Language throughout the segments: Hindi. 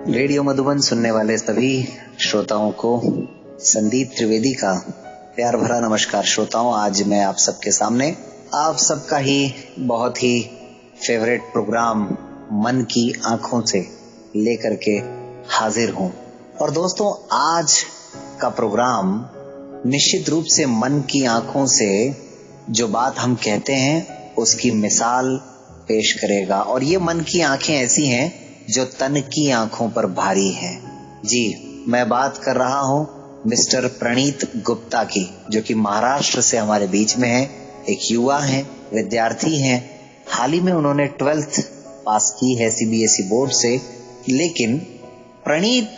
रेडियो मधुबन सुनने वाले सभी श्रोताओं को संदीप त्रिवेदी का प्यार भरा नमस्कार। श्रोताओं, आज मैं आप सबके सामने आप सबका ही बहुत ही फेवरेट प्रोग्राम मन की आंखों से लेकर के हाजिर हूं। और दोस्तों, आज का प्रोग्राम निश्चित रूप से मन की आंखों से जो बात हम कहते हैं उसकी मिसाल पेश करेगा। और ये मन की आंखें ऐसी हैं जो तन की आंखों पर भारी हैं। जी, मैं बात कर रहा हूं मिस्टर प्रणीत गुप्ता की, जो कि महाराष्ट्र से हमारे बीच में है। एक युवा हैं, विद्यार्थी हैं। हाल ही में उन्होंने 12th पास की है सीबीएसई बोर्ड से। लेकिन प्रणीत,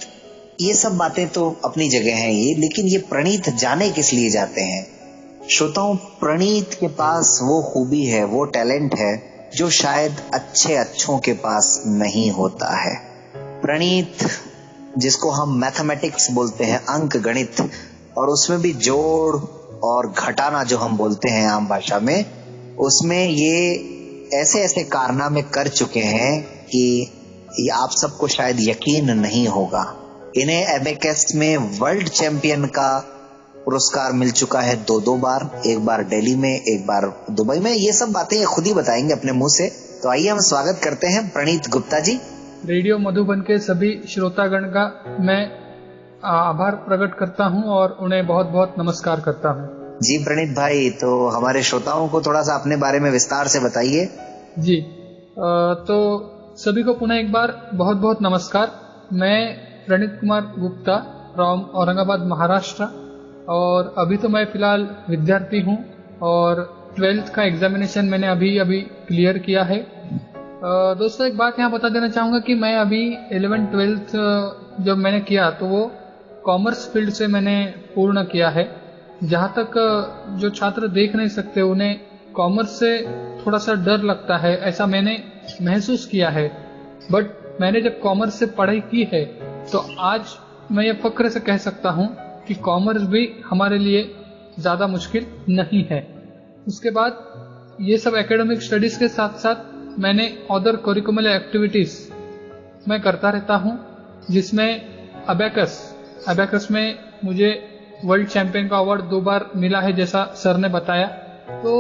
ये सब बातें तो अपनी जगह हैं ये, लेकिन ये प्रणीत जाने किस लिए जाते हैं? श्रोताओं, प्रणीत के पास वो खूबी है, वो टैलेंट है जो शायद अच्छों के पास नहीं होता है। प्रणीत, जिसको हम मैथमेटिक्स बोलते हैं, अंक गणित, और उसमें भी जोड़ और घटाना जो हम बोलते हैं आम भाषा में, उसमें ये ऐसे कारनामे कर चुके हैं कि ये आप सबको शायद यकीन नहीं होगा। इन्हें एबेकस में वर्ल्ड चैंपियन का पुरस्कार मिल चुका है 2 बार, एक बार दिल्ली में, एक बार दुबई में। ये सब बातें ये खुद ही बताएंगे अपने मुंह से। तो आइए हम स्वागत करते हैं प्रणीत गुप्ता जी। रेडियो मधुबन के सभी श्रोतागण का मैं आभार प्रकट करता हूं और उन्हें बहुत बहुत नमस्कार करता हूं। जी प्रणीत भाई, तो हमारे श्रोताओं को थोड़ा सा अपने बारे में विस्तार से बताइए। जी, तो सभी को पुनः एक बार बहुत बहुत नमस्कार। मैं प्रणीत कुमार गुप्ता फ्रॉम औरंगाबाद, महाराष्ट्र, और अभी तो मैं फिलहाल विद्यार्थी हूं और 12th का एग्जामिनेशन मैंने अभी क्लियर किया है। दोस्तों, एक बात यहाँ बता देना चाहूँगा कि मैं अभी 11th 12th जब मैंने किया तो वो कॉमर्स फील्ड से मैंने पूर्ण किया है। जहाँ तक जो छात्र देख नहीं सकते उन्हें कॉमर्स से थोड़ा सा डर लगता है, ऐसा मैंने महसूस किया है। बट मैंने जब कॉमर्स से पढ़ाई की है तो आज मैं ये फक्र से कह सकता हूँ कि कॉमर्स भी हमारे लिए ज़्यादा मुश्किल नहीं है। उसके बाद ये सब एकेडमिक स्टडीज़ के साथ साथ मैंने अदर करिकुलर एक्टिविटीज़ मैं करता रहता हूँ, जिसमें अबेकस में मुझे वर्ल्ड चैंपियन का अवार्ड 2 बार मिला है, जैसा सर ने बताया। तो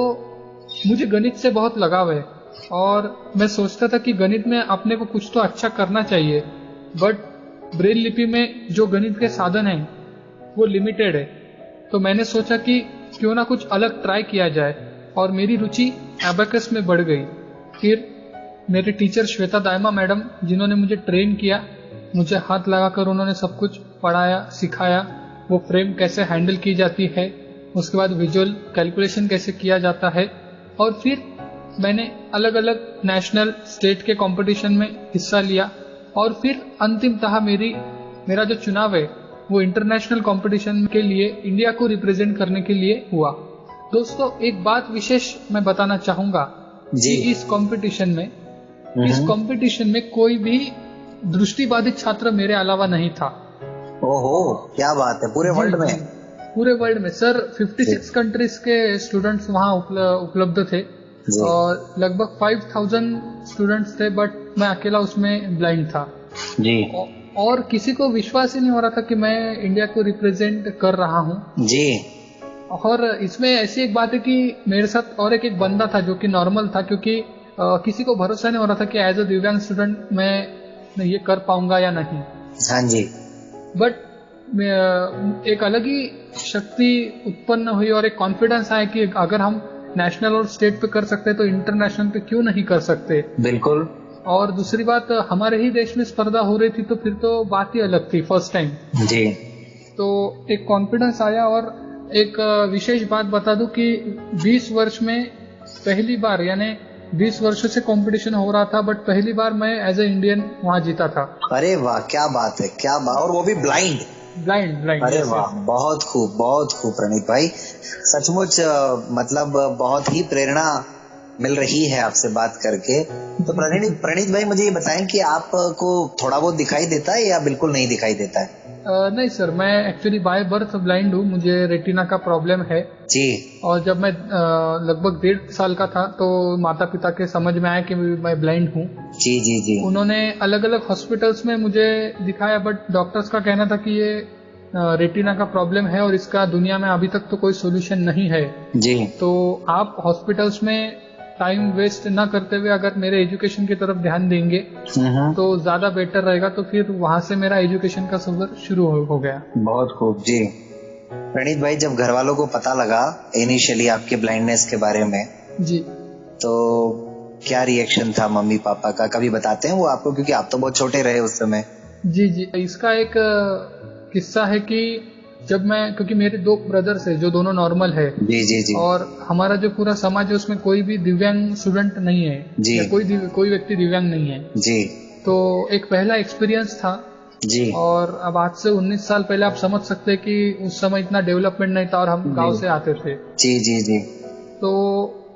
मुझे गणित से बहुत लगाव है और मैं सोचता था कि गणित में अपने को कुछ तो अच्छा करना चाहिए, बट ब्रेल लिपि में जो गणित के साधन हैं वो लिमिटेड है। तो मैंने सोचा कि क्यों ना कुछ अलग ट्राई किया जाए और मेरी रुचि एबेकस में बढ़ गई। फिर मेरे टीचर श्वेता दायमा मैडम, जिन्होंने मुझे ट्रेन किया, मुझे हाथ लगाकर उन्होंने सब कुछ पढ़ाया, सिखाया। वो फ्रेम कैसे हैंडल की जाती है, उसके बाद विजुअल कैलकुलेशन कैसे किया जाता है, और फिर मैंने अलग अलग नेशनल स्टेट के कंपटीशन में हिस्सा लिया। और फिर अंतिमतः मेरा जो चुनाव है वो इंटरनेशनल कंपटीशन के लिए इंडिया को रिप्रेजेंट करने के लिए हुआ। दोस्तों, एक बात विशेष मैं बताना चाहूंगा कि इस कंपटीशन में कोई भी दृष्टिबाधित छात्र मेरे अलावा नहीं था। ओहो, क्या बात है! पूरे वर्ल्ड में सर 56 कंट्रीज के स्टूडेंट्स वहाँ उपलब्ध थे और लगभग 5000 स्टूडेंट्स थे, बट मैं अकेला उसमें ब्लाइंड था जी। और किसी को विश्वास ही नहीं हो रहा था कि मैं इंडिया को रिप्रेजेंट कर रहा हूँ जी। और इसमें ऐसी एक बात है कि मेरे साथ और एक बंदा था जो कि नॉर्मल था, क्योंकि किसी को भरोसा नहीं हो रहा था कि एज अ दिव्यांग स्टूडेंट मैं ये कर पाऊंगा या नहीं। हाँ जी। बट एक अलग ही शक्ति उत्पन्न हुई और एक कॉन्फिडेंस आया कि अगर हम नेशनल और स्टेट पे कर सकते तो इंटरनेशनल पे क्यों नहीं कर सकते। बिल्कुल। और दूसरी बात, हमारे ही देश में स्पर्धा हो रही थी तो फिर तो बात ही अलग थी, फर्स्ट टाइम जी। तो एक कॉन्फिडेंस आया। और एक विशेष बात बता दूं कि 20 वर्ष में पहली बार, यानी 20 वर्षों से कंपटीशन हो रहा था, बट पहली बार मैं एज ए इंडियन वहां जीता था। अरे वाह, क्या बात है, क्या बात! और वो भी ब्लाइंड। अरे वाह, बहुत खूब प्रणीत भाई। सचमुच मतलब बहुत ही प्रेरणा मिल रही है आपसे बात करके। तो प्रणीत भाई मुझे ये बताएं कि आपको थोड़ा बहुत दिखाई देता है या बिल्कुल नहीं दिखाई देता है? नहीं सर, मैं एक्चुअली बाय बर्थ ब्लाइंड हूँ, मुझे रेटिना का प्रॉब्लम है जी। और जब मैं लगभग 1.5 साल का था तो माता पिता के समझ में आया कि मैं ब्लाइंड हूँ। जी जी जी। उन्होंने अलग अलग हॉस्पिटल्स में मुझे दिखाया, बट डॉक्टर्स का कहना था कि ये रेटिना का प्रॉब्लम है और इसका दुनिया में अभी तक तो कोई सोल्यूशन नहीं है जी। तो आप हॉस्पिटल्स में टाइम वेस्ट ना करते हुए अगर मेरे एजुकेशन की तरफ ध्यान देंगे तो ज्यादा बेटर रहेगा। तो फिर वहां से मेरा एजुकेशन का सफर शुरू हो गया। बहुत खूब जी। प्रणीत भाई, जब घर वालों को पता लगा इनिशियली आपके ब्लाइंडनेस के बारे में जी, तो क्या रिएक्शन था मम्मी पापा का? कभी बताते हैं वो आपको, क्योंकि आप तो बहुत छोटे रहे उस समय? जी जी, इसका एक किस्सा है कि जब मैं, क्योंकि मेरे 2 ब्रदर्स है जो दोनों नॉर्मल है जी जी जी। और हमारा जो पूरा समाज है उसमें कोई भी दिव्यांग स्टूडेंट नहीं है जी। या कोई व्यक्ति दिव्यांग नहीं है जी। तो एक पहला एक्सपीरियंस था जी। और अब आज से 19 साल पहले आप समझ सकते हैं कि उस समय इतना डेवलपमेंट नहीं था और हम गांव से आते थे। जी जी जी। तो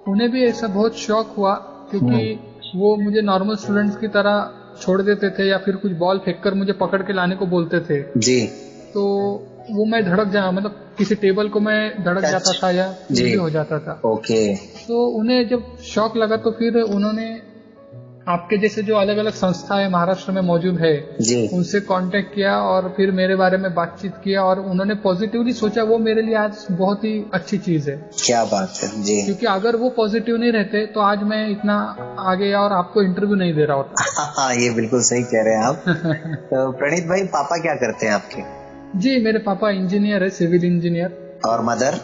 उन्हें भी ऐसा बहुत शौक हुआ क्योंकि वो मुझे नॉर्मल स्टूडेंट्स की तरह छोड़ देते थे या फिर कुछ बॉल फेंक कर मुझे पकड़ के लाने को बोलते थे। जी। तो वो मैं धड़क जा, मतलब किसी टेबल को मैं धड़क जाता था या कुछ भी हो जाता था। ओके। तो उन्हें जब शौक लगा तो फिर उन्होंने आपके जैसे जो अलग अलग संस्था है महाराष्ट्र में मौजूद है जी। उनसे कांटेक्ट किया और फिर मेरे बारे में बातचीत किया और उन्होंने पॉजिटिवली सोचा। वो मेरे लिए आज बहुत ही अच्छी चीज है। क्या बात है जी। क्योंकि अगर वो पॉजिटिव नहीं रहते तो आज मैं इतना आगे और आपको इंटरव्यू नहीं दे रहा होता। ये बिल्कुल सही कह रहे हैं आप। तो प्रणीत भाई, पापा क्या करते हैं आपके? जी, मेरे पापा इंजीनियर है, सिविल इंजीनियर। और मदर?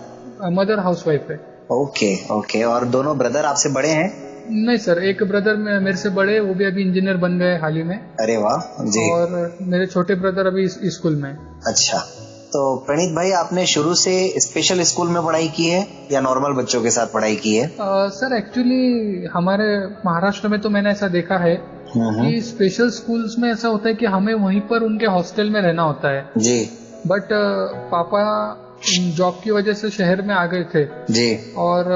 मदर हाउसवाइफ है। Okay okay. और दोनों ब्रदर आपसे बड़े हैं? नहीं सर, एक ब्रदर मेरे से बड़े, वो भी अभी इंजीनियर बन गए हाल ही में। अरे वाह जी। और मेरे छोटे ब्रदर अभी स्कूल में। अच्छा, तो प्रणीत भाई आपने शुरू से स्पेशल स्कूल में पढ़ाई की है या नॉर्मल बच्चों के साथ पढ़ाई की है? सर एक्चुअली हमारे महाराष्ट्र में तो मैंने ऐसा देखा है कि स्पेशल स्कूल्स में ऐसा होता है कि हमें वहीं पर उनके हॉस्टल में रहना होता है जी। बट पापा जॉब की वजह से शहर में आ गए थे जी। और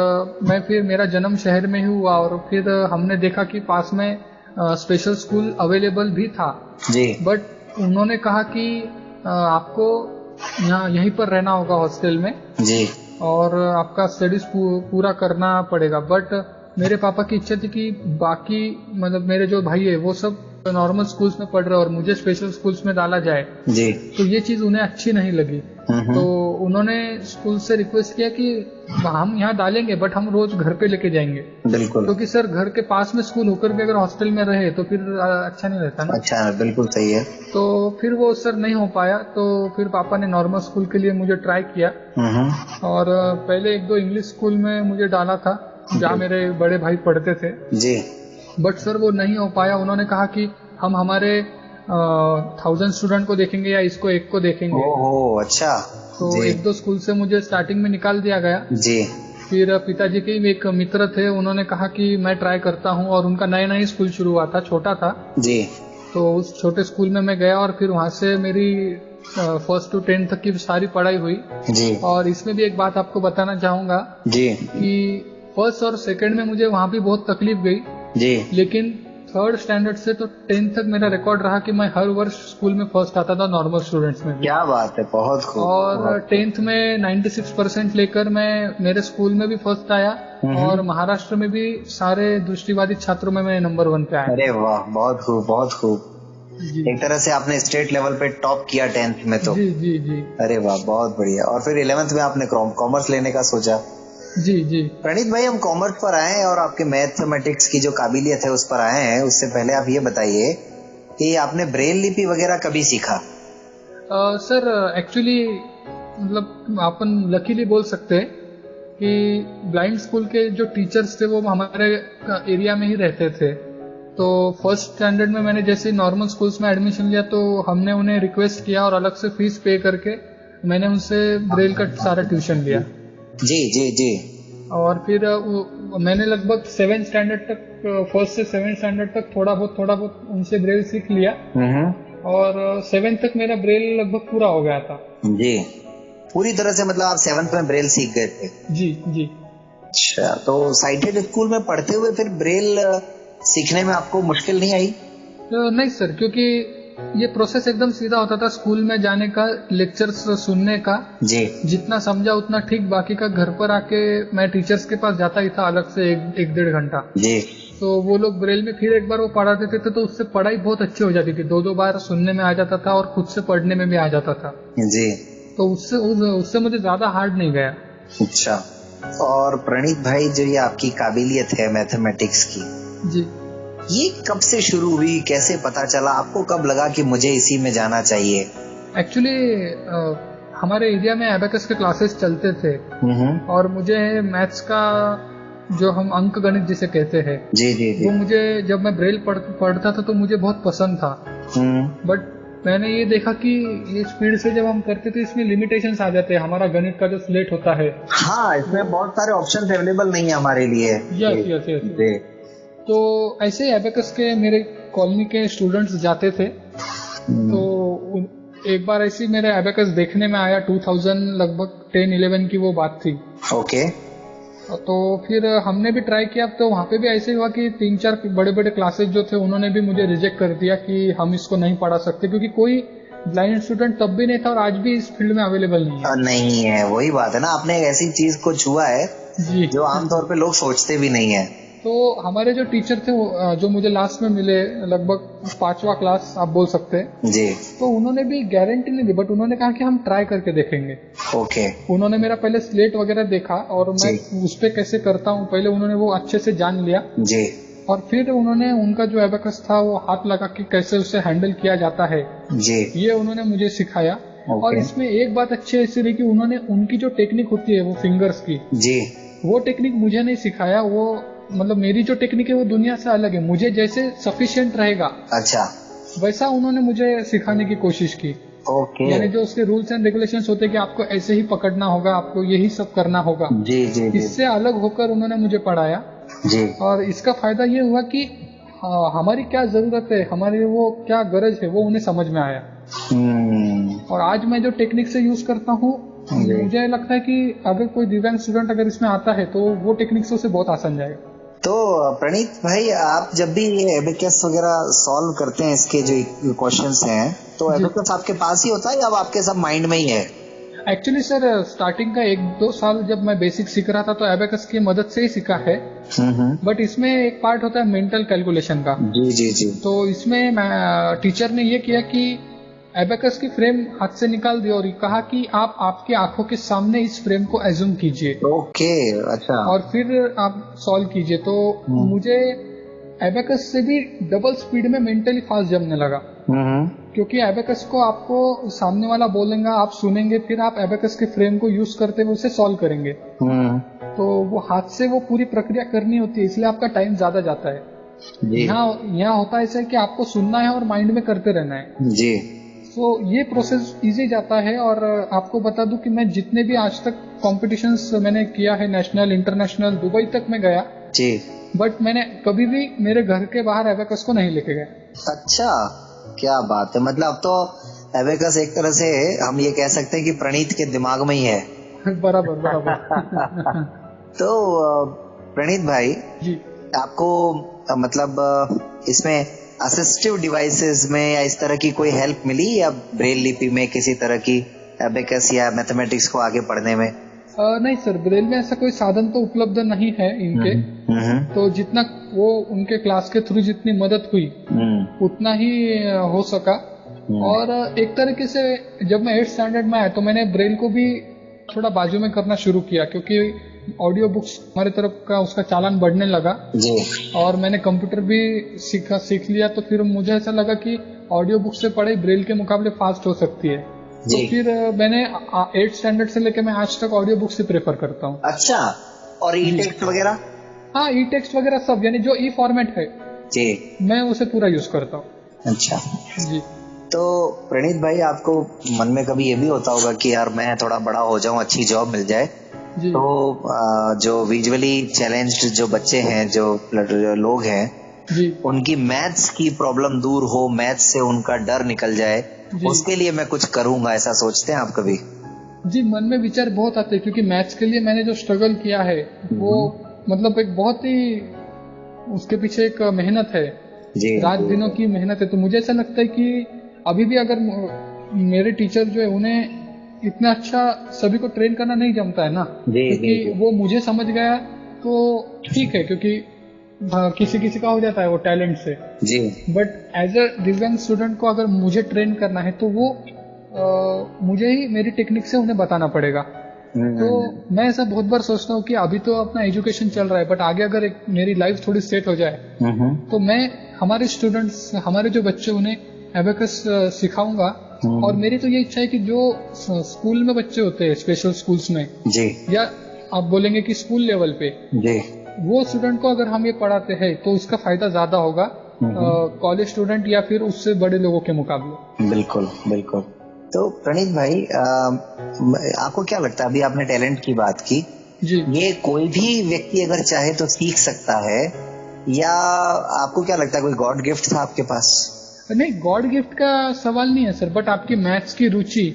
मैं फिर, मेरा जन्म शहर में ही हुआ और फिर हमने देखा कि पास में स्पेशल स्कूल अवेलेबल भी था जी। बट उन्होंने कहा कि आपको यहीं पर रहना होगा हॉस्टल में जी और आपका स्टडीज पूरा करना पड़ेगा। बट मेरे पापा की इच्छा थी कि बाकी, मतलब मेरे जो भाई है वो सब नॉर्मल स्कूल्स में पढ़ रहे और मुझे स्पेशल स्कूल्स में डाला जाए जी। तो ये चीज उन्हें अच्छी नहीं लगी। तो उन्होंने स्कूल से रिक्वेस्ट किया कि हम यहाँ डालेंगे बट हम रोज घर पे लेके जाएंगे। बिल्कुल। क्योंकि सर घर के पास में स्कूल होकर भी अगर हॉस्टल में रहे तो फिर अच्छा नहीं रहता ना। अच्छा, बिल्कुल सही है। तो फिर वो सर नहीं हो पाया तो फिर पापा ने नॉर्मल स्कूल के लिए मुझे ट्राई किया और पहले 1-2 इंग्लिश स्कूल में मुझे डाला था जहाँ मेरे बड़े भाई पढ़ते थे जी। बट सर वो नहीं हो पाया। उन्होंने कहा कि हम हमारे 1000 स्टूडेंट को देखेंगे या इसको एक को देखेंगे। ओह अच्छा। तो 1-2 स्कूल से मुझे स्टार्टिंग में निकाल दिया गया जी। फिर पिताजी के एक मित्र थे, उन्होंने कहा कि मैं ट्राई करता हूँ और उनका नया नया स्कूल शुरू हुआ था, छोटा था जी। तो उस छोटे स्कूल में मैं गया और फिर वहाँ से मेरी 1st to 10th तक की सारी पढ़ाई हुई जी। और इसमें भी एक बात आपको बताना चाहूंगा जी कि 1st और 2nd में मुझे वहाँ भी बहुत तकलीफ गई जी, लेकिन 3rd स्टैंडर्ड से तो 10th तक मेरा रिकॉर्ड रहा कि मैं हर वर्ष स्कूल में फर्स्ट आता था, नॉर्मल स्टूडेंट्स में भी। क्या बात है, बहुत खूब। और 10th में 96% लेकर मैं मेरे स्कूल में भी फर्स्ट आया और महाराष्ट्र में भी सारे दृष्टिबाधित छात्रों में मैं नंबर 1 पे आया। अरे वाह, बहुत खूब बहुत खूब। एक तरह से आपने स्टेट लेवल पे टॉप किया 10th में तो। जी जी जी। अरे वाह, बहुत बढ़िया। और फिर 11th में आपने कॉमर्स लेने का सोचा? जी जी। प्रणीत भाई, हम कॉमर्स पर आए हैं और आपके मैथमेटिक्स की जो काबिलियत है उस पर आए हैं। उससे पहले आप ये बताइए कि आपने ब्रेल लिपि वगैरह कभी सीखा? सर एक्चुअली मतलब अपन लकीली बोल सकते हैं कि ब्लाइंड स्कूल के जो टीचर्स थे वो हमारे एरिया में ही रहते थे। तो 1st स्टैंडर्ड में मैंने जैसे नॉर्मल स्कूल्स में एडमिशन लिया तो हमने उन्हें रिक्वेस्ट किया और अलग से फीस पे करके मैंने उनसे ब्रेल का सारा ट्यूशन लिया। जी जी जी। और फिर मैंने लगभग 7th स्टैंडर्ड तक, 1st से 7th स्टैंडर्ड तक थोड़ा बहुत उनसे ब्रेल सीख लिया और 7th तक मेरा ब्रेल लगभग पूरा हो गया था। जी, पूरी तरह से मतलब आप 7th में ब्रेल सीख गए थे? जी जी। अच्छा, तो साइटेड स्कूल में पढ़ते हुए फिर ब्रेल सीखने में आपको मुश्किल नहीं आई? तो नहीं सर, क्योंकि ये प्रोसेस एकदम सीधा होता था स्कूल में जाने का, लेक्चर्स सुनने का जी जितना समझा उतना ठीक, बाकी का घर पर आके मैं टीचर्स के पास जाता ही था अलग से एक डेढ़ घंटा। जी तो वो लोग ब्रेल में फिर एक बार वो पढ़ा देते थे तो उससे पढ़ाई बहुत अच्छी हो जाती थी, दो बार सुनने में आ जाता था और खुद से पढ़ने में भी आ जाता था। जी। तो उससे मुझे ज्यादा हार्ड नहीं गया। अच्छा, और प्रणीत भाई, जो ये आपकी काबिलियत है मैथमेटिक्स की, जी, ये कब से शुरू हुई, कैसे पता चला आपको, कब लगा कि मुझे इसी में जाना चाहिए? एक्चुअली हमारे एरिया में एबेकस के क्लासेस चलते थे और मुझे मैथ्स का, जो हम अंक गणित जिसे कहते हैं, जी जी जी, वो मुझे जब मैं ब्रेल पढ़ता था तो मुझे बहुत पसंद था। बट मैंने ये देखा कि ये स्पीड से जब हम करते थे इसमें लिमिटेशंस आ जाते हैं, हमारा गणित का जो स्लेट होता है। हाँ, इसमें बहुत सारे ऑप्शंस अवेलेबल नहीं है हमारे लिए। यस। तो ऐसे एबेकस के मेरे कॉलोनी के स्टूडेंट्स जाते थे, तो एक बार ऐसी मेरे एबेकस देखने में आया, 2000 लगभग 10-11 की वो बात थी। ओके। तो फिर हमने भी ट्राई किया, तो वहाँ पे भी ऐसे हुआ कि 3-4 बड़े बड़े क्लासेस जो थे उन्होंने भी मुझे रिजेक्ट कर दिया कि हम इसको नहीं पढ़ा सकते, क्योंकि कोई ब्लाइंड स्टूडेंट तब भी नहीं था और आज भी इस फील्ड में अवेलेबल नहीं है। नहीं है, वही बात है ना, आपने एक ऐसी चीज को छुआ है जी, जो आमतौर पे लोग सोचते भी नहीं है। तो हमारे जो टीचर थे जो मुझे लास्ट में मिले, लगभग 5वां क्लास आप बोल सकते हैं जी, तो उन्होंने भी गारंटी नहीं दी, बट उन्होंने कहा कि हम ट्राई करके देखेंगे। ओके। उन्होंने मेरा पहले स्लेट वगैरह देखा और मैं उस पे कैसे करता हूँ पहले उन्होंने वो अच्छे से जान लिया जी और फिर उन्होंने उनका जो एबेकस था वो हाथ लगा के कैसे उसे हैंडल किया जाता है जी, ये उन्होंने मुझे सिखाया। और इसमें एक बात अच्छी ऐसी रही कि उन्होंने उनकी जो टेक्निक होती है वो फिंगर्स की जी, वो टेक्निक मुझे नहीं सिखाया। वो मतलब मेरी जो टेक्निक है वो दुनिया से अलग है, मुझे जैसे सफिशिएंट रहेगा अच्छा, वैसा उन्होंने मुझे सिखाने की कोशिश की। ओके। यानी जो उसके रूल्स एंड रेगुलेशंस होते हैं कि आपको ऐसे ही पकड़ना होगा, आपको यही सब करना होगा, जी जी जी, इससे अलग होकर उन्होंने मुझे पढ़ाया। जी, और इसका फायदा ये हुआ कि हमारी क्या जरूरत है, हमारी वो क्या गरज है वो उन्हें समझ में आया। और आज मैं जो टेक्निक से यूज करता हूँ मुझे लगता है कि अगर कोई दिव्यांग स्टूडेंट अगर इसमें आता है तो वो टेक्निक से उसे बहुत आसान जाएगा। तो प्रणीत भाई, आप जब भी ये एबेकस वगैरह सॉल्व करते हैं, इसके जो क्वेश्चंस हैं, तो एबेकस आपके पास ही होता है या आपके सब माइंड में ही है? एक्चुअली सर, स्टार्टिंग का 1-2 साल जब मैं बेसिक सीख रहा था तो एबेकस की मदद से ही सीखा है। बट इसमें एक पार्ट होता है मेंटल कैलकुलेशन का। जी जी जी, तो इसमें टीचर ने ये किया कि एबेकस की फ्रेम हाथ से निकाल दी और कहा कि आप आपकी आंखों के सामने इस फ्रेम को एज्यूम कीजिए। ओके, अच्छा। और फिर आप सॉल्व कीजिए। तो मुझे एबेकस से भी डबल स्पीड में मेंटली फास्ट जमने लगा, क्योंकि एबेकस को आपको सामने वाला बोलेगा, आप सुनेंगे, फिर आप एबेकस के फ्रेम को यूज करते हुए उसे सॉल्व करेंगे। तो वो हाथ से वो पूरी प्रक्रिया करनी होती है, इसलिए आपका टाइम ज्यादा जाता है। यहाँ होता है ऐसा कि आपको सुनना है और माइंड में करते रहना है जी। तो ये प्रोसेस इजी जाता है। और आपको बता दूं कि मैं जितने भी आज तक कॉम्पिटिशन्स मैंने किया है, नेशनल, इंटरनेशनल, दुबई तक मैं गया जी, बट मैंने कभी भी मेरे घर के बाहर एबेकस को नहीं लेके गया। अच्छा, क्या बात है। मतलब अब तो एबेकस एक तरह से हम ये कह सकते हैं कि प्रणीत के दिमाग में ही है। बराबर। तो प्रणीत भाई जी, आपको मतलब इसमें असिस्टिव डिवाइसेस में या इस तरह की कोई हेल्प मिली या ब्रेल लिपि में किसी तरह की एबेकस या मैथमेटिक्स को आगे पढ़ने में? नहीं सर, ब्रेल में ऐसा कोई साधन तो उपलब्ध नहीं है इनके। तो जितना वो उनके क्लास के थ्रू जितनी मदद हुई उतना ही हो सका। और एक तरीके से जब मैं 8th स्टैंडर्ड में आया तो मैंने ब्रेल को भी थोड़ा बाजू में करना शुरू किया, क्योंकि ऑडियो बुक्स हमारी तरफ का उसका चालान बढ़ने लगा जी। और मैंने कंप्यूटर भी सीख लिया। तो फिर मुझे ऐसा लगा कि ऑडियो बुक से पढ़ाई ब्रेल के मुकाबले फास्ट हो सकती है। तो फिर मैंने 8th स्टैंडर्ड से लेकर मैं आज तक ऑडियो बुक से प्रेफर करता हूँ। अच्छा, और ई टेक्स्ट वगैरह? हाँ, ई टेक्स्ट वगैरह सब, यानी जो ई फॉर्मेट है जी, मैं उसे पूरा यूज करता हूँ। अच्छा जी। तो प्रणीत भाई, आपको मन में कभी ये भी होता होगा कि यार मैं थोड़ा बड़ा हो जाऊं, अच्छी जॉब मिल जाए, तो जो विजुअली चैलेंज्ड जो बच्चे हैं, जो लोग हैं जी, उनकी मैथ्स की प्रॉब्लम दूर हो, मैथ्स से उनका डर निकल जाए, उसके लिए मैं कुछ करूंगा, ऐसा सोचते हैं आप कभी? जी, मन में विचार बहुत आते हैं क्योंकि मैथ्स के लिए मैंने जो स्ट्रगल किया है वो मतलब एक बहुत ही उसके पीछे एक मेहनत है, रात दिनों की मेहनत है। तो मुझे ऐसा लगता है कि अभी भी अगर मेरे टीचर जो है उन्हें इतना अच्छा सभी को ट्रेन करना नहीं जमता है ना, क्योंकि वो मुझे समझ गया तो ठीक है, क्योंकि किसी किसी का हो जाता है वो टैलेंट से जी। बट एज अ दिव्यांग स्टूडेंट को अगर मुझे ट्रेन करना है तो वो मुझे ही मेरी टेक्निक से उन्हें बताना पड़ेगा। तो मैं ऐसा बहुत बार सोचता हूँ कि अभी तो अपना एजुकेशन चल रहा है, बट आगे अगर मेरी लाइफ थोड़ी सेट हो जाए तो मैं हमारे स्टूडेंट्स, हमारे जो बच्चे, उन्हें एबेकस सिखाऊंगा। और मेरी तो ये इच्छा है कि जो स्कूल में बच्चे होते हैं, स्पेशल स्कूल्स में जी, या आप बोलेंगे कि स्कूल लेवल पे जी, वो स्टूडेंट को अगर हम ये पढ़ाते हैं तो उसका फायदा ज्यादा होगा कॉलेज स्टूडेंट या फिर उससे बड़े लोगों के मुकाबले। बिल्कुल बिल्कुल। तो प्रणीत भाई, आपको क्या लगता है, अभी आपने टैलेंट की बात की जी, ये कोई भी व्यक्ति अगर चाहे तो सीख सकता है, या आपको क्या लगता है कोई गॉड गिफ्ट था आपके पास? नहीं, गॉड गिफ्ट का सवाल नहीं है सर, बट आपकी मैथ्स की रुचि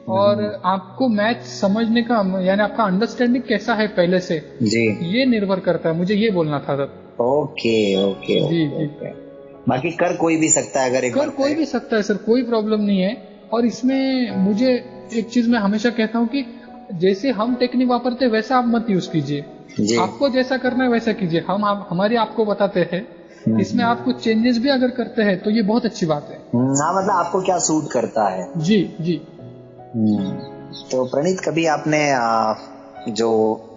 और आपको मैथ्स समझने का, यानी आपका अंडरस्टैंडिंग कैसा है पहले से जी, ये निर्भर करता है। मुझे ये बोलना था सर। ओके ओके जी जी। बाकी कर कोई भी सकता है, अगर एक कर कोई भी सकता है सर, कोई प्रॉब्लम नहीं है। और इसमें मुझे एक चीज मैं हमेशा कहता हूँ कि जैसे हम टेक्निक वापरते हैं वैसा आप मत यूज कीजिए, आपको जैसा करना है वैसा कीजिए। हम हमारी आपको बताते हैं, इसमें आप कुछ चेंजेस भी अगर करते हैं तो ये बहुत अच्छी बात है। हाँ, मतलब आपको क्या सूट करता है। जी जी। तो प्रणीत, कभी आपने जो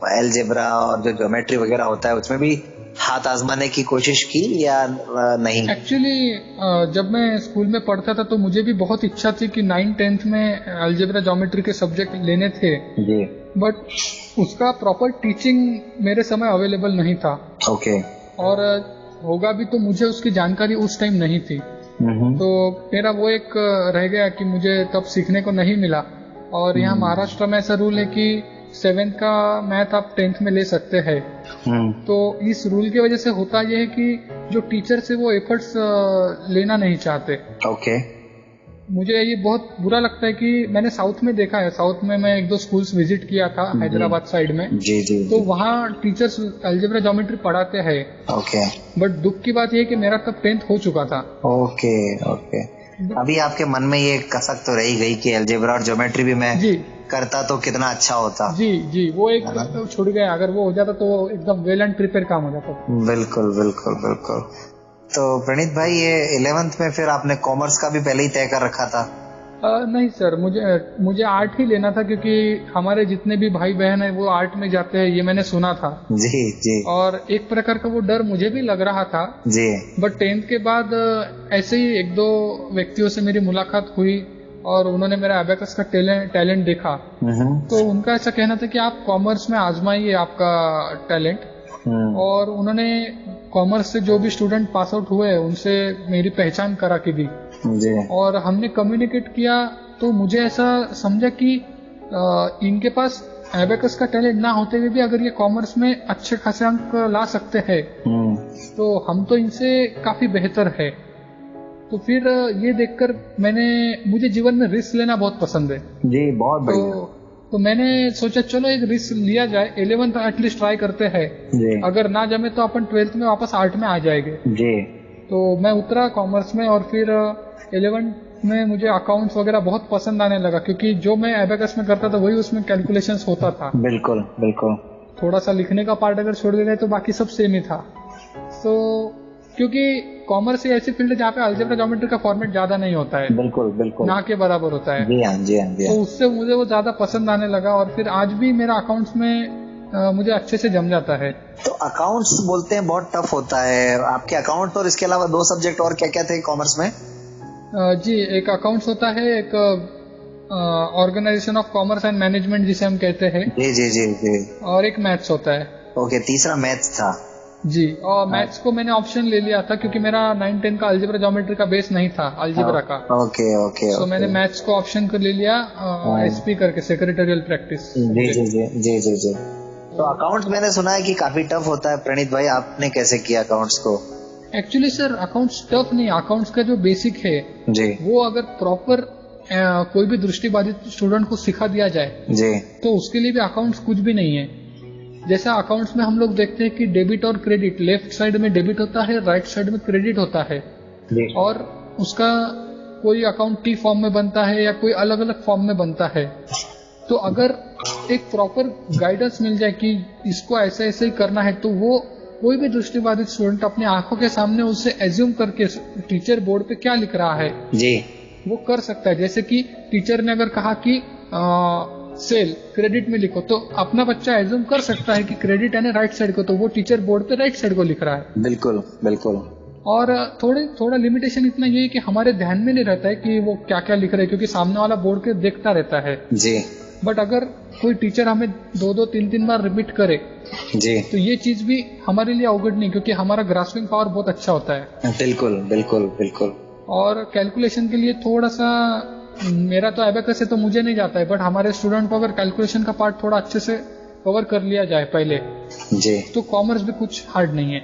अलजेब्रा और जो ज्योमेट्री वगैरह होता है उसमें भी हाथ आजमाने की कोशिश की या नहीं? एक्चुअली जब मैं स्कूल में पढ़ता था तो मुझे भी बहुत इच्छा थी कि 9th-10th में अलजेब्रा ज्योमेट्री के सब्जेक्ट लेने थे जी, बट उसका प्रॉपर टीचिंग मेरे समय अवेलेबल नहीं था। ओके। और होगा भी तो मुझे उसकी जानकारी उस टाइम नहीं थी, तो मेरा वो एक रह गया कि मुझे तब सीखने को नहीं मिला। और यहाँ महाराष्ट्र में ऐसा रूल है कि 7th का मैथ आप 10th में ले सकते हैं। तो इस रूल की वजह से होता यह है कि जो टीचर्स है वो एफर्ट्स लेना नहीं चाहते। ओके। मुझे ये बहुत बुरा लगता है कि मैंने साउथ में देखा है, साउथ में मैं 1-2 स्कूल्स विजिट किया था हैदराबाद साइड में जी जी, तो वहाँ टीचर्स अलजेब्रा ज्योमेट्री पढ़ाते हैं। ओके। बट दुख की बात यह है कि मेरा तब 10th हो चुका था। Okay okay. अभी आपके मन में ये कसक तो रही गई कि अलजेब्रा और ज्योमेट्री भी मैं जी करता तो कितना अच्छा होता। जी जी, वो एक तो छूट गया, अगर वो हो जाता तो एकदम वेल एंड प्रिपेयर काम हो जाता। बिल्कुल बिल्कुल बिल्कुल। तो प्रणीत भाई, ये 11th में फिर आपने कॉमर्स का भी पहले ही तय कर रखा था? नहीं सर, मुझे आर्ट ही लेना था, क्योंकि हमारे जितने भी भाई बहन है वो आर्ट में जाते हैं, ये मैंने सुना था जी जी। और एक प्रकार का वो डर मुझे भी लग रहा था जी। बट 10th के बाद ऐसे ही 1-2 व्यक्तियों से मेरी मुलाकात हुई और उन्होंने मेरा एबेकस का टैलेंट देखा, तो उनका ऐसा कहना था कि आप कॉमर्स में आजमाइए आपका टैलेंट। और उन्होंने कॉमर्स से जो भी स्टूडेंट पास आउट हुए उनसे मेरी पहचान करा के दी जी। और हमने कम्युनिकेट किया, तो मुझे ऐसा समझा कि इनके पास एबेकस का टैलेंट ना होते हुए भी अगर ये कॉमर्स में अच्छे खासे अंक ला सकते हैं तो हम तो इनसे काफी बेहतर है। तो फिर ये देखकर मुझे जीवन में रिस्क लेना बहुत पसंद है जी। बहुत बढ़िया। तो मैंने सोचा चलो एक रिस्क लिया जाए, 11th एटलीस्ट ट्राई करते हैं, अगर ना जमे तो अपन 12th में वापस आर्ट में आ जाएंगे जी। तो मैं उतरा कॉमर्स में और फिर 11th में मुझे अकाउंट्स वगैरह बहुत पसंद आने लगा, क्योंकि जो मैं एबेकस में करता था वही उसमें कैलकुलेशंस होता था। बिल्कुल बिल्कुल। थोड़ा सा लिखने का पार्ट अगर छोड़ देते तो बाकी सब सेम ही था। तो क्योंकि कॉमर्स ऐसी फील्ड है जहाँ पे अलजेब्रा ज्योमेट्री का फॉर्मेट ज्यादा नहीं होता है, बिल्कुल बिल्कुल ना के बराबर होता है जी हाँ जी हाँ जी। तो उससे मुझे वो ज्यादा पसंद आने लगा और फिर आज भी मेरा अकाउंट्स में मुझे अच्छे से जम जाता है। तो अकाउंट्स बोलते हैं बहुत टफ होता है, आपके अकाउंट और इसके अलावा 2 सब्जेक्ट और क्या क्या थे कॉमर्स में? जी, एक अकाउंट्स होता है, एक organisation of commerce and management जिसे हम कहते हैं जी जी जी जी, और एक मैथ्स होता है। ओके, तीसरा मैथ्स था जी। और मैथ्स को मैंने ऑप्शन ले लिया था क्योंकि मेरा 9-10 का अलजेब्रा ज्योमेट्री का बेस नहीं था अलजेब्रा का। Okay okay. तो मैंने मैथ्स को ऑप्शन कर ले लिया, एसपी करके, सेक्रेटरियल प्रैक्टिस जी जी जी जी जी जी। तो अकाउंट्स मैंने सुना है कि काफी टफ होता है। प्रणीत भाई, आपने कैसे किया अकाउंट्स को? एक्चुअली सर, अकाउंट्स टफ नहीं, अकाउंट्स का जो बेसिक है जी, वो अगर प्रॉपर कोई भी दृष्टिबाधित स्टूडेंट को सिखा दिया जाए जी तो उसके लिए भी अकाउंट्स कुछ भी नहीं है। जैसा अकाउंट्स में हम लोग देखते हैं कि डेबिट और क्रेडिट, लेफ्ट साइड में डेबिट होता है, राइट साइड में क्रेडिट होता है, जी और उसका कोई अकाउंट टी फॉर्म में बनता है या कोई अलग अलग फॉर्म में बनता है। तो अगर एक प्रॉपर गाइडेंस मिल जाए कि इसको ऐसे ऐसे ही करना है, तो वो कोई भी दृष्टिबाधित स्टूडेंट अपनी आंखों के सामने उसे एज्यूम करके टीचर बोर्ड पे क्या लिख रहा है जी वो कर सकता है। जैसे कि टीचर ने अगर कहा कि सेल क्रेडिट में लिखो, तो अपना बच्चा एज्यूम कर सकता है कि क्रेडिट है ना राइट साइड को, तो वो टीचर बोर्ड पे राइट साइड को लिख रहा है। बिल्कुल बिल्कुल। और थोड़ा लिमिटेशन इतना ये है कि हमारे ध्यान में नहीं रहता है कि वो क्या क्या लिख रहे हैं, क्योंकि सामने वाला बोर्ड के देखता रहता है जी। बट अगर कोई टीचर हमें 2-2, 3-3 बार रिपीट करे जी तो ये चीज भी हमारे लिए अवगढ़ नहीं, क्योंकि हमारा ग्रास्पिंग पावर बहुत अच्छा होता है। बिल्कुल बिल्कुल बिल्कुल। और कैलकुलेशन के लिए थोड़ा सा, मेरा तो एबेकस है तो मुझे नहीं जाता है, बट हमारे स्टूडेंट को अगर कैलकुलेशन का पार्ट थोड़ा अच्छे से कवर कर लिया जाए पहले जी तो कॉमर्स भी कुछ हार्ड नहीं है।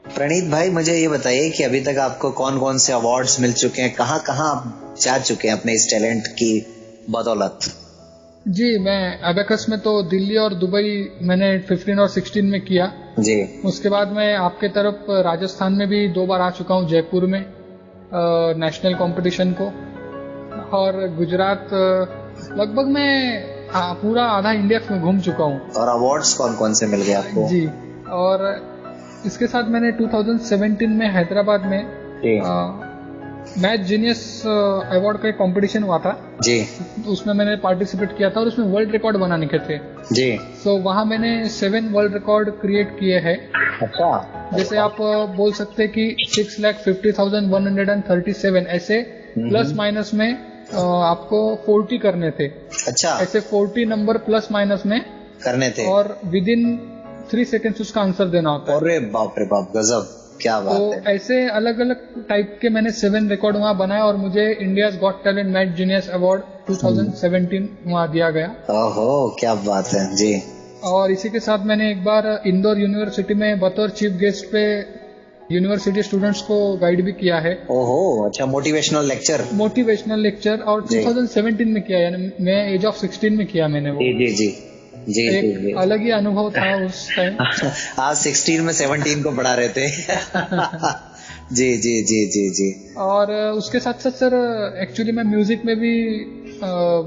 प्रणीत भाई, मुझे ये बताइए कि अभी तक आपको कौन कौन से अवार्ड्स मिल चुके हैं, कहाँ कहाँ आप जा चुके हैं अपने इस टैलेंट की बदौलत? जी, मैं एबेकस में तो दिल्ली और दुबई मैंने 15 और 16 में किया जी। उसके बाद मैं आपके तरफ राजस्थान में भी 2 बार आ चुका हूँ, जयपुर में नेशनल कंपटीशन को, और गुजरात लगभग मैं पूरा आधा इंडिया में घूम चुका हूँ। और अवार्ड्स कौन कौन से मिल गए आपको? जी, और इसके साथ मैंने 2017 में हैदराबाद में मैथ जीनियस अवार्ड का एक कंपटीशन हुआ था जी। उसमें मैंने पार्टिसिपेट किया था और उसमें वर्ल्ड रिकॉर्ड बनाने के थे जी। तो वहाँ मैंने 7 वर्ल्ड रिकॉर्ड क्रिएट किए हैं। अच्छा। जैसे आप बोल सकते हैं कि 6,50,137 ऐसे प्लस माइनस में आपको 40 करने थे। अच्छा। ऐसे 40 नंबर प्लस माइनस में करने थे और विद इन 3 सेकेंड्स उसका आंसर देना होता है। अरे बाप रे बाप, गजब, क्या बात तो है। ऐसे अलग अलग टाइप के मैंने 7 रिकॉर्ड वहाँ बनाए और मुझे India's got talent math genius award 2017 वहाँ दिया गया। ओहो, क्या बात है जी। और इसी के साथ मैंने एक बार इंदौर यूनिवर्सिटी में बतौर चीफ गेस्ट पे यूनिवर्सिटी स्टूडेंट्स को गाइड भी किया है। ओहो, अच्छा, मोटिवेशनल लेक्चर। और 2017 में किया, यानी मैं एज ऑफ 16 में किया मैंने वो। जी जी जी एक जी। अलग ही अनुभव था उस टाइम। आज 16 में 17 को पढ़ा रहे थे। जी जी जी जी जी। और उसके साथ साथ सर एक्चुअली मैं म्यूजिक में भी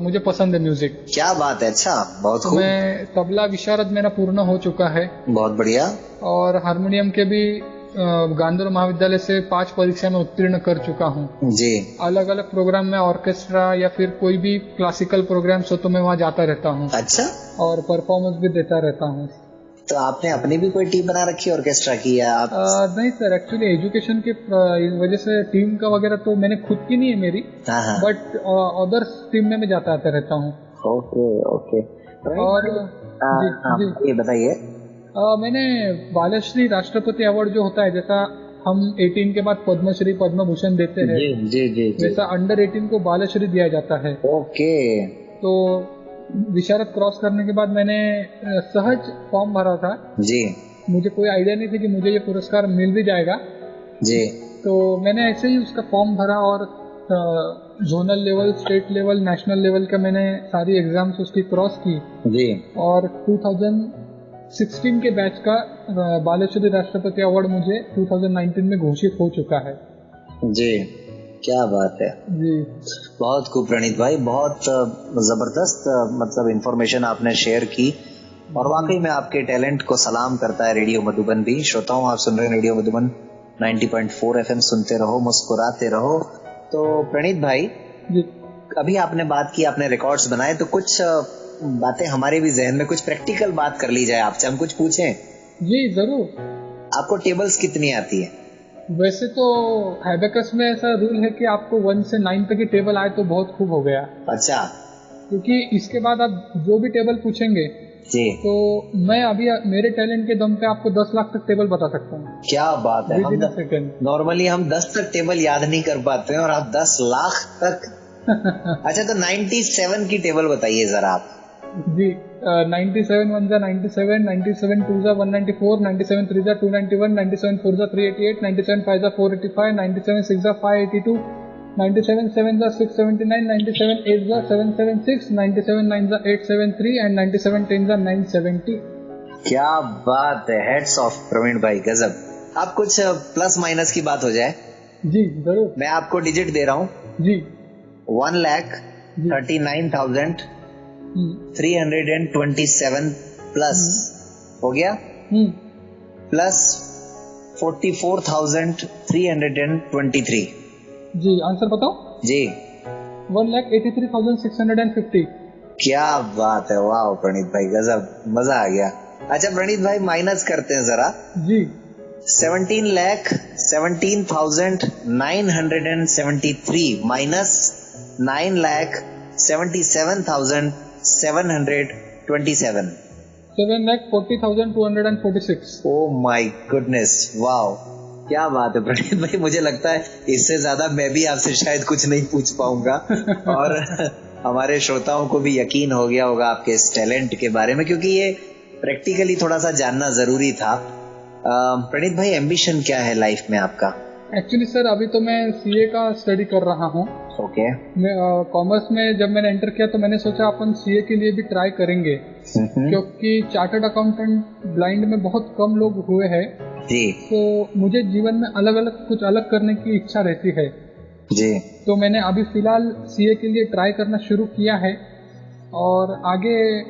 मुझे पसंद है म्यूजिक। क्या बात है, अच्छा, बहुत खूब। मैं तबला विशारद मेरा पूर्ण हो चुका है। बहुत बढ़िया। और हारमोनियम के भी गांधीनगर महाविद्यालय से 5 परीक्षा में उत्तीर्ण कर चुका हूँ जी। अलग अलग प्रोग्राम में ऑर्केस्ट्रा या फिर कोई भी क्लासिकल प्रोग्राम्स हो तो मैं वहाँ जाता रहता हूँ। अच्छा। और परफॉर्मेंस भी देता रहता हूँ। तो आपने अपनी भी कोई टीम बना रखी है ऑर्केस्ट्रा की, या आप? नहीं सर, एक्चुअली एजुकेशन के वजह से टीम का वगैरह तो मैंने खुद की नहीं है मेरी, बट अदर्स टीम में मैं जाता आता रहता हूँ। Okay okay. और ये बताइए, मैंने बालश्री राष्ट्रपति अवार्ड जो होता है, जैसा हम 18 के बाद पद्मश्री पद्म भूषण देते हैं, जी जी, वैसा अंडर 18 को बालश्री दिया जाता है। ओके। तो विशारद क्रॉस करने के बाद मैंने सहज फॉर्म भरा था जी। मुझे कोई आइडिया नहीं थी कि मुझे ये पुरस्कार मिल भी जाएगा जी। तो मैंने ऐसे ही उसका फॉर्म भरा और zonal level, state level, national level का मैंने सारी एग्जाम्स उसकी क्रॉस की जी। और 2016 के बैच का बालेश्वरी राष्ट्रपति अवार्ड मुझे 2019 में घोषित हो चुका है। जी, क्या बात है जी। बहुत खूब प्रणीत भाई, बहुत जबरदस्त मतलब इंफॉर्मेशन आपने शेयर की, और वाकई में आपके टैलेंट को सलाम करता है रेडियो मधुबन भी। श्रोताओं, आप सुन रहे हैं रेडियो मधुबन 90.4 FM, सुनते रहो, मुस्कुराते रहो। तो प्रणीत भाई जी, अभी आपने बात की, आपने रिकॉर्ड्स बनाए, तो कुछ बातें हमारे भी जहन में, कुछ प्रैक्टिकल बात कर ली जाए आपसे, हम कुछ पूछें? जी जरूर। आपको टेबल्स कितनी आती है? वैसे तो एबेकस में ऐसा रूल है कि आपको 1 से 9 तक की टेबल आए तो बहुत खूब हो गया। अच्छा। क्योंकि इसके बाद आप जो भी टेबल पूछेंगे जी, तो मैं अभी मेरे टैलेंट के दम पे आपको 10 लाख तक टेबल बता सकता हूँ। क्या बात है। सेकंड नॉर्मली हम 10 तक टेबल याद नहीं कर पाते हैं और आप 10 लाख तक। अच्छा, तो 97 की टेबल बताइए जरा आप। जी, 97 1 जा 97, 97 2 जा 194, 97 3 जा 291, 97 4 जा 388, 97 5 जा 485, 97 6 जा 582, 97 7 679, 97 8 776, 97 9 873 and 97 10 970। क्या बात है, हेड्स ऑफ प्रवीण भाई, गजब। आप कुछ प्लस माइनस की बात हो जाए। जी जरूर। मैं आपको डिजिट दे रहा हूँ जी। 1,39,327 प्लस हो गया, प्लस 44,323। जी आंसर बताओ। जी 1,83,650। क्या बात है, वाह प्रणीत भाई, गजब, मजा आ गया। अच्छा प्रणीत भाई, माइनस करते हैं जरा। जी 17,17,973 minus 9,77,727। 7,40,246। Oh my goodness, wow, क्या बात है प्रणीत भाई। मुझे लगता है इससे ज्यादा मैं भी आपसे शायद कुछ नहीं पूछ पाऊंगा और हमारे श्रोताओं को भी यकीन हो गया होगा आपके इस टैलेंट के बारे में, क्योंकि ये प्रैक्टिकली थोड़ा सा जानना जरूरी था। प्रणीत भाई, एम्बिशन क्या है लाइफ में आपका? एक्चुअली सर अभी तो मैं सीए का स्टडी कर रहा हूँ। ओके। कॉमर्स में जब मैंने एंटर किया तो मैंने सोचा अपन सीए के लिए भी ट्राई करेंगे, क्योंकि चार्टर्ड अकाउंटेंट ब्लाइंड में बहुत कम लोग हुए हैं जी। तो मुझे जीवन में अलग अलग कुछ अलग करने की इच्छा रहती है जी। तो मैंने अभी फिलहाल सीए के लिए ट्राई करना शुरू किया है और आगे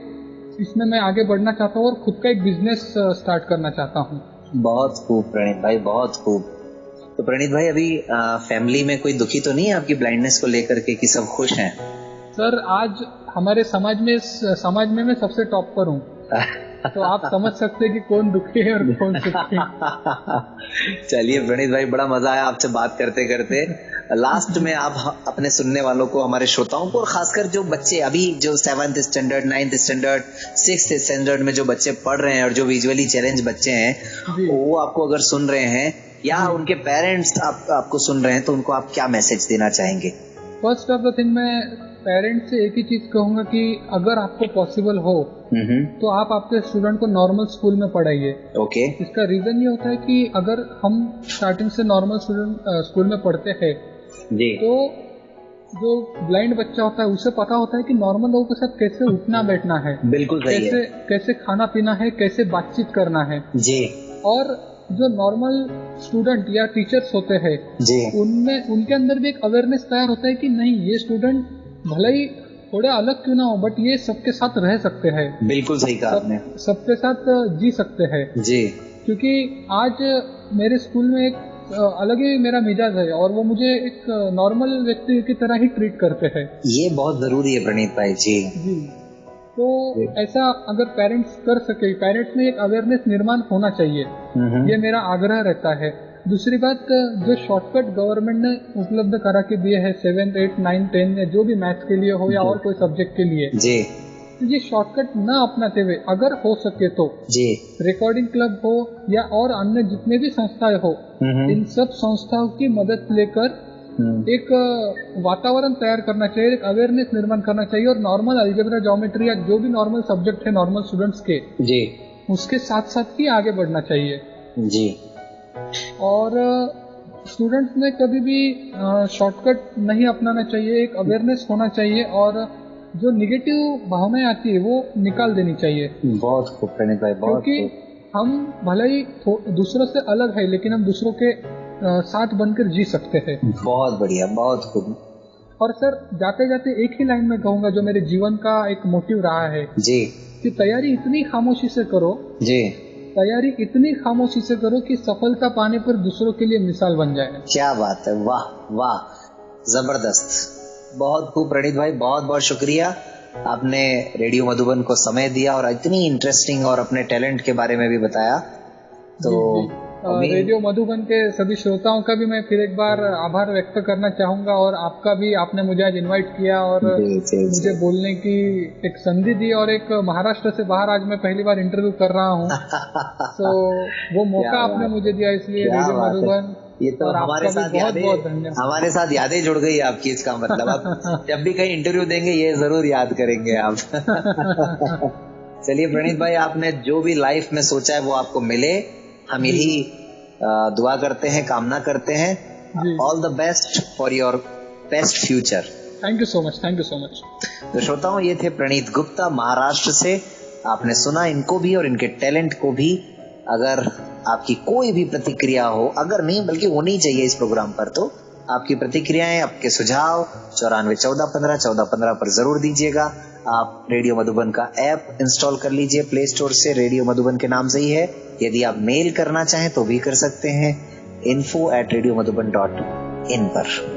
इसमें मैं आगे बढ़ना चाहता हूँ और खुद का एक बिजनेस स्टार्ट करना चाहता हूँ। बहुत खूब प्रणीत भाई, बहुत खूब। तो प्रणीत भाई, अभी फैमिली में कोई दुखी तो नहीं है आपकी ब्लाइंडनेस को लेकर के, कि सब खुश हैं? सर आज हमारे समाज में मैं सबसे टॉप पर हूँ तो आप समझ सकते हैं कि कौन दुखी है और कौन सुखी है। चलिए प्रणीत भाई, बड़ा मजा आया आपसे बात करते करते। लास्ट में आप अपने सुनने वालों को, हमारे श्रोताओं को, और खासकर जो बच्चे अभी जो 7th standard, 9th standard, 6th standard में जो बच्चे पढ़ रहे हैं और जो विजुअली चैलेंज बच्चे हैं, वो आपको अगर सुन रहे हैं या उनके पेरेंट्स आपको सुन रहे हैं, तो उनको आप क्या मैसेज देना चाहेंगे? फर्स्ट ऑफ द थिंग, मैं पेरेंट्स से एक ही चीज कहूंगा कि अगर आपको पॉसिबल हो तो आप आपके स्टूडेंट को नॉर्मल स्कूल में पढ़ाइए। ओके। इसका रीजन ये होता है कि अगर हम स्टार्टिंग से नॉर्मल स्कूल में पढ़ते हैं जी, तो जो ब्लाइंड बच्चा होता है उसे पता होता है कि नॉर्मल लोगों के साथ कैसे उठना बैठना है, बिल्कुल सही है, कैसे खाना पीना है, कैसे बातचीत करना है जी। और जो नॉर्मल स्टूडेंट या टीचर्स होते हैं जी, उनके अंदर भी एक अवेयरनेस तैयार होता है कि नहीं, ये स्टूडेंट भले ही थोड़े अलग क्यों ना हो बट ये सबके साथ रह सकते हैं। बिल्कुल सही कहा आपने, सबके साथ जी सकते हैं जी। क्योंकि आज मेरे स्कूल में एक अलग ही मेरा मिजाज है और वो मुझे एक नॉर्मल व्यक्ति की तरह ही ट्रीट करते हैं। ये बहुत जरूरी है प्रणीत भाई जी। तो ऐसा अगर पेरेंट्स कर सके, पेरेंट्स में एक अवेयरनेस निर्माण होना चाहिए, ये मेरा आग्रह रहता है। दूसरी बात, जो शॉर्टकट गवर्नमेंट ने उपलब्ध करा के दिए है 7th 8th 9th 10th, जो भी मैथ्स के लिए हो या और कोई सब्जेक्ट के लिए जी, तो ये शॉर्टकट न अपनाते हुए अगर हो सके तो जी, रिकॉर्डिंग क्लब हो या और अन्य जितने भी संस्थाएं हो, इन सब संस्थाओं की मदद लेकर एक वातावरण तैयार करना चाहिए, एक अवेयरनेस निर्माण करना चाहिए और नॉर्मल अलजेब्रा, ज्योमेट्री या जो भी नॉर्मल सब्जेक्ट है नॉर्मल स्टूडेंट्स के जी, उसके साथ साथ ही आगे बढ़ना चाहिए जी। और स्टूडेंट्स में कभी भी शॉर्टकट नहीं अपनाना चाहिए, एक अवेयरनेस होना चाहिए और जो निगेटिव भावनाएं आती है वो निकाल देनी चाहिए। बहुत खूब प्रणीत भाई, बहुत। क्योंकि हम भले ही दूसरों से अलग है लेकिन हम दूसरों के साथ बनकर जी सकते हैं। बहुत बढ़िया, बहुत खूब। और सर जाते जाते एक ही लाइन में कहूंगा जो मेरे जीवन का एक मोटिव रहा है जी, कि तैयारी इतनी खामोशी से करो जी, तैयारी इतनी खामोशी से करो कि सफलता पाने पर दूसरों के लिए मिसाल बन जाए। क्या बात है, वाह वाह, जबरदस्त, बहुत खूब प्रणीत भाई, बहुत बहुत शुक्रिया। आपने रेडियो मधुबन को समय दिया और इतनी इंटरेस्टिंग और अपने टैलेंट के बारे में भी बताया। तो रेडियो मधुबन के सभी श्रोताओं का भी मैं फिर एक बार आभार व्यक्त करना चाहूंगा और आपका भी, आपने मुझे आज इनवाइट किया और मुझे बोलने की एक संधि दी और एक महाराष्ट्र से बाहर आज मैं पहली बार इंटरव्यू कर रहा हूँ तो वो मौका आपने मुझे दिया, इसलिए रेडियो मधुबन, ये तो हमारे साथ बहुत बहुत धन्यवाद। हमारे साथ यादें जुड़ गई आपकी, इसका मतलब आप जब भी कहीं इंटरव्यू देंगे ये जरूर याद करेंगे आप। चलिए प्रणीत भाई, आपने जो भी लाइफ में सोचा है वो आपको मिले, हम यही दुआ करते हैं, कामना करते हैं। All the best for your best future. Thank you so much, thank you so much. तो श्रोताओं, ये थे प्रणीत गुप्ता महाराष्ट्र से। आपने सुना इनको भी और इनके टैलेंट को भी। अगर आपकी कोई भी प्रतिक्रिया हो, अगर नहीं बल्कि होनी चाहिए इस प्रोग्राम पर, तो आपकी प्रतिक्रियाएं, आपके सुझाव 9414151415 पर जरूर दीजिएगा। आप रेडियो मधुबन का ऐप इंस्टॉल कर लीजिए प्ले स्टोर से, रेडियो मधुबन के नाम से ही है। यदि आप मेल करना चाहें तो भी कर सकते हैं info@radiomadhuban.in पर।